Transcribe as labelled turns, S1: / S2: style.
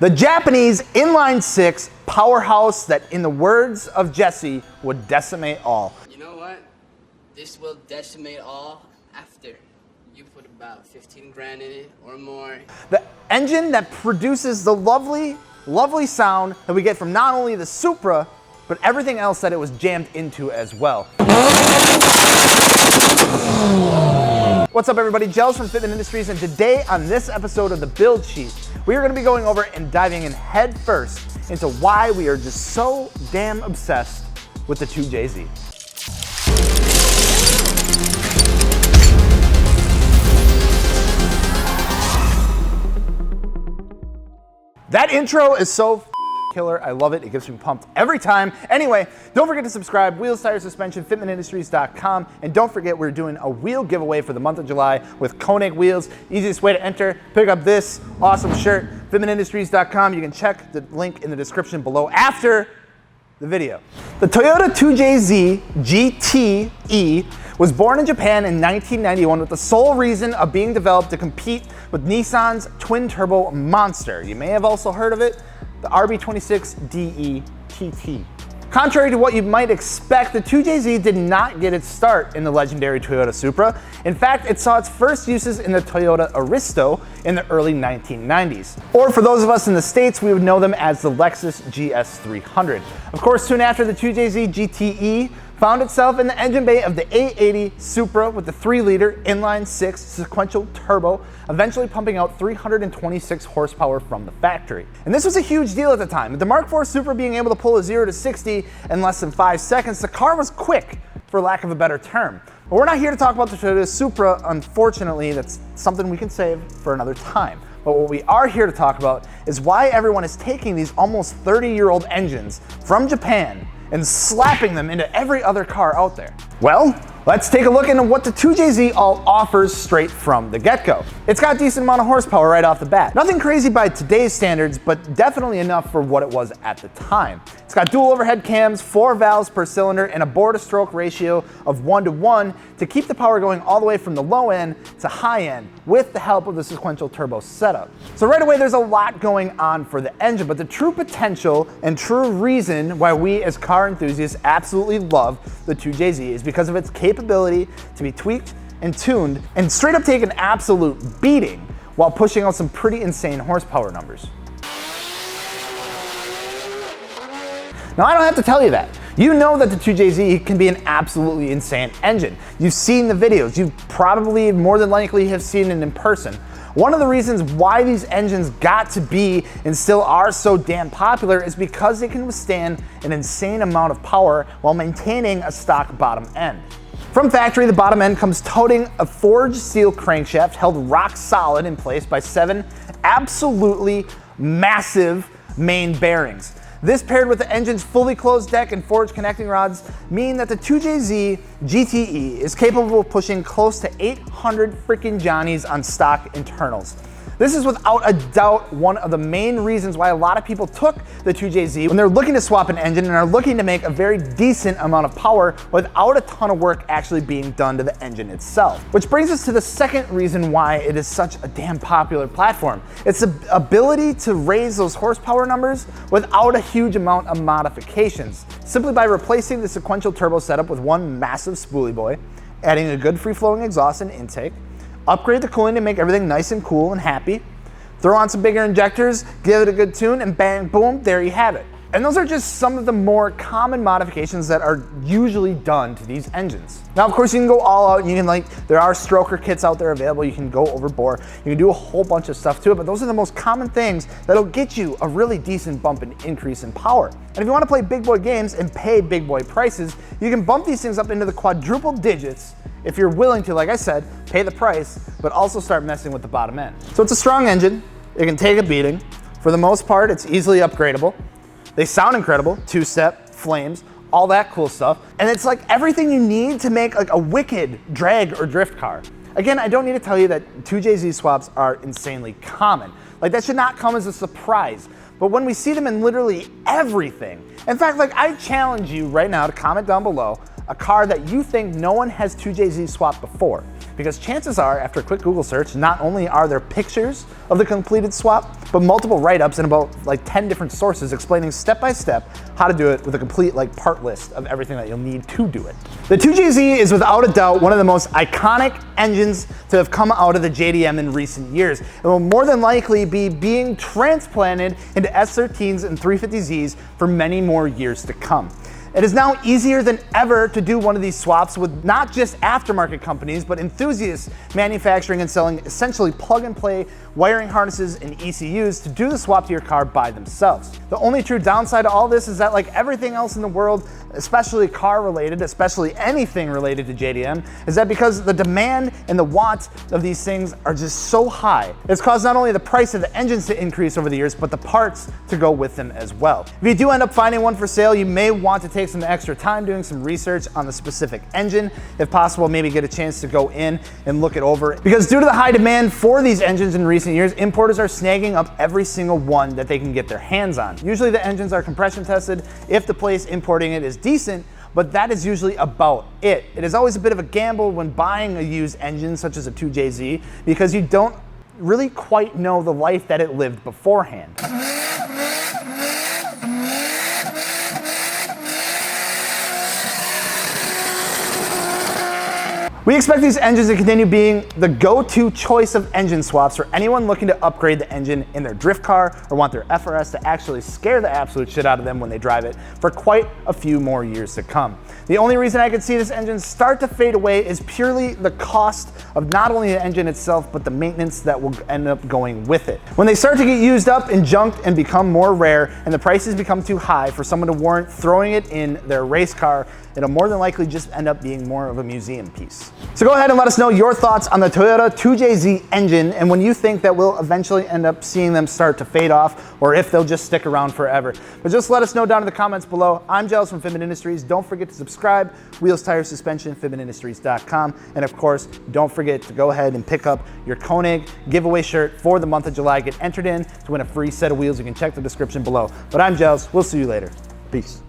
S1: The Japanese inline-six powerhouse that, in the words of Jesse, would decimate all.
S2: You know what? This will decimate all after you put about 15 grand in it or more.
S1: The engine that produces the lovely, lovely sound that we get from not only the Supra, but everything else that it was jammed into as well. What's up everybody, Gels from Fitment Industries, and today on this episode of the Build Sheet, we are going to be going over and diving in head first into why we are just so damn obsessed with the 2JZ. That intro is so killer. I love it. It gets me pumped every time. Anyway, don't forget to subscribe. Wheels, tires, suspension, fitmentindustries.com. And don't forget, we're doing a wheel giveaway for the month of July with Koenig wheels. Easiest way to enter, pick up this awesome shirt, fitmentindustries.com. You can check the link in the description below after the video. The Toyota 2JZ GT-E was born in Japan in 1991 with the sole reason of being developed to compete with Nissan's twin-turbo monster. You may have also heard of it, the RB26DE TT. Contrary to what you might expect, the 2JZ did not get its start in the legendary Toyota Supra. In fact, it saw its first uses in the Toyota Aristo in the early 1990s. Or for those of us in the States, we would know them as the Lexus GS300. Of course, soon after, the 2JZ GT-E found itself in the engine bay of the A80 Supra with the 3-liter inline-6 sequential turbo, eventually pumping out 326 horsepower from the factory. And this was a huge deal at the time. With the Mark IV Supra being able to pull a 0 to 60 in less than 5 seconds, the car was quick, for lack of a better term. But we're not here to talk about the Toyota Supra, unfortunately. That's something we can save for another time. But what we are here to talk about is why everyone is taking these almost 30-year-old engines from Japan and slapping them into every other car out there. Well, let's take a look into what the 2JZ all offers straight from the get-go. It's got a decent amount of horsepower right off the bat. Nothing crazy by today's standards, but definitely enough for what it was at the time. It's got dual overhead cams, 4 valves per cylinder, and a bore-to-stroke ratio of 1:1 to keep the power going all the way from the low end to high end with the help of the sequential turbo setup. So right away, there's a lot going on for the engine, but the true potential and true reason why we as car enthusiasts absolutely love the 2JZ is because of its capability to be tweaked and tuned and straight up take an absolute beating while pushing out some pretty insane horsepower numbers. Now, I don't have to tell you that. You know that the 2JZ can be an absolutely insane engine. You've seen the videos. You probably more than likely have seen it in person. One of the reasons why these engines got to be and still are so damn popular is because they can withstand an insane amount of power while maintaining a stock bottom end. From factory, the bottom end comes toting a forged steel crankshaft held rock solid in place by 7 absolutely massive main bearings. This paired with the engine's fully closed deck and forged connecting rods mean that the 2JZ GT-E is capable of pushing close to 800 freaking Johnnies on stock internals. This is without a doubt one of the main reasons why a lot of people took the 2JZ when they're looking to swap an engine and are looking to make a very decent amount of power without a ton of work actually being done to the engine itself. Which brings us to the second reason why it is such a damn popular platform. It's the ability to raise those horsepower numbers without a huge amount of modifications, simply by replacing the sequential turbo setup with one massive spoolie boy, adding a good free-flowing exhaust and intake, upgrade the cooling to make everything nice and cool and happy, throw on some bigger injectors, give it a good tune, and bang, boom, there you have it. And those are just some of the more common modifications that are usually done to these engines. Now, of course, you can go all out. You can there are stroker kits out there available. You can go overboard. You can do a whole bunch of stuff to it, but those are the most common things that'll get you a really decent bump and increase in power. And if you want to play big boy games and pay big boy prices, you can bump these things up into the quadruple digits if you're willing to, like I said, pay the price, but also start messing with the bottom end. So it's a strong engine. It can take a beating. For the most part, it's easily upgradable. They sound incredible, 2-step, flames, all that cool stuff. And it's like everything you need to make like a wicked drag or drift car. Again, I don't need to tell you that 2JZ swaps are insanely common. Like that should not come as a surprise. But when we see them in literally everything, in fact, like I challenge you right now to comment down below a car that you think no one has 2JZ swapped before. Because chances are, after a quick Google search, not only are there pictures of the completed swap, but multiple write-ups and about like 10 different sources explaining step by step how to do it with a complete like part list of everything that you'll need to do it. The 2JZ is without a doubt one of the most iconic engines to have come out of the JDM in recent years, and will more than likely be being transplanted into S13s and 350Zs for many more years to come. It is now easier than ever to do one of these swaps with not just aftermarket companies, but enthusiasts manufacturing and selling essentially plug and play wiring harnesses and ECUs to do the swap to your car by themselves. The only true downside to all this is that, like everything else in the world, especially car related, especially anything related to JDM, is that because the demand and the watts of these things are just so high, it's caused not only the price of the engines to increase over the years, but the parts to go with them as well. If you do end up finding one for sale, you may want to take some extra time doing some research on the specific engine. If possible, maybe get a chance to go in and look it over. Because due to the high demand for these engines in recent years, importers are snagging up every single one that they can get their hands on. Usually the engines are compression tested if the place importing it is decent, but that is usually about it. It is always a bit of a gamble when buying a used engine such as a 2JZ because you don't really quite know the life that it lived beforehand. We expect these engines to continue being the go-to choice of engine swaps for anyone looking to upgrade the engine in their drift car or want their FRS to actually scare the absolute shit out of them when they drive it for quite a few more years to come. The only reason I could see this engine start to fade away is purely the cost of not only the engine itself, but the maintenance that will end up going with it. When they start to get used up and junked and become more rare and the prices become too high for someone to warrant throwing it in their race car, it'll more than likely just end up being more of a museum piece. So go ahead and let us know your thoughts on the Toyota 2JZ engine and when you think that we'll eventually end up seeing them start to fade off or if they'll just stick around forever. But just let us know down in the comments below. I'm Giles from Fitment Industries. Don't forget to subscribe. Wheels, tires, suspension, fitmentindustries.com. And of course, don't forget to go ahead and pick up your Koenig giveaway shirt for the month of July. Get entered in to win a free set of wheels. You can check the description below. But I'm Giles. We'll see you later. Peace.